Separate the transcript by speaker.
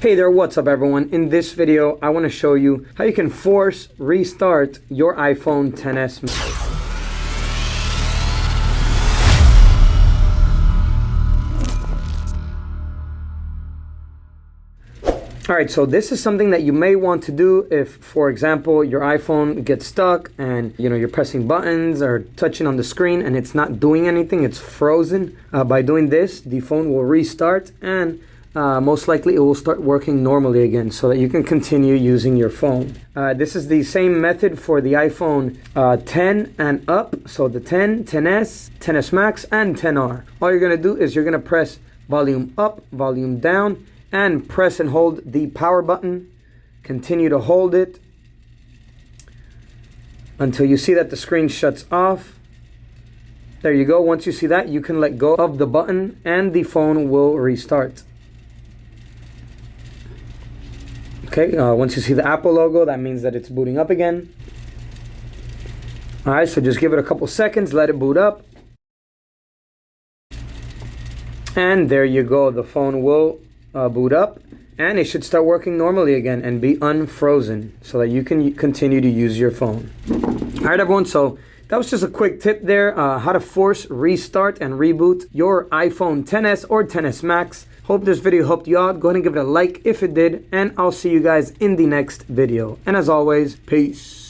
Speaker 1: Hey there, what's up everyone? In this video, I want to show you how you can force restart your iPhone XS Max. Alright, so this is something that you may want to do if, for example, your iPhone gets stuck and you're pressing buttons or touching on the screen and it's not doing anything, it's frozen. By doing this, the phone will restart and most likely it will start working normally again so that you can continue using your phone. This is the same method for the iPhone 10 and up, so the 10, XS, XS Max, and XR. All you're going to do is you're going to press volume up, volume down, and press and hold the power button. Continue to hold it until you see that the screen shuts off. There you go. Once you see that, you can let go of the button and the phone will restart. Okay, once you see the Apple logo, that means that it's booting up again. Alright, so just give it a couple seconds, let it boot up. And there you go, the phone will boot up and it should start working normally again and be unfrozen so that you can continue to use your phone. Alright everyone, so that was just a quick tip there, how to force restart and reboot your iPhone XS or XS Max. Hope this video helped you out. Go ahead and give it a like if it did, and I'll see you guys in the next video. And as always, peace.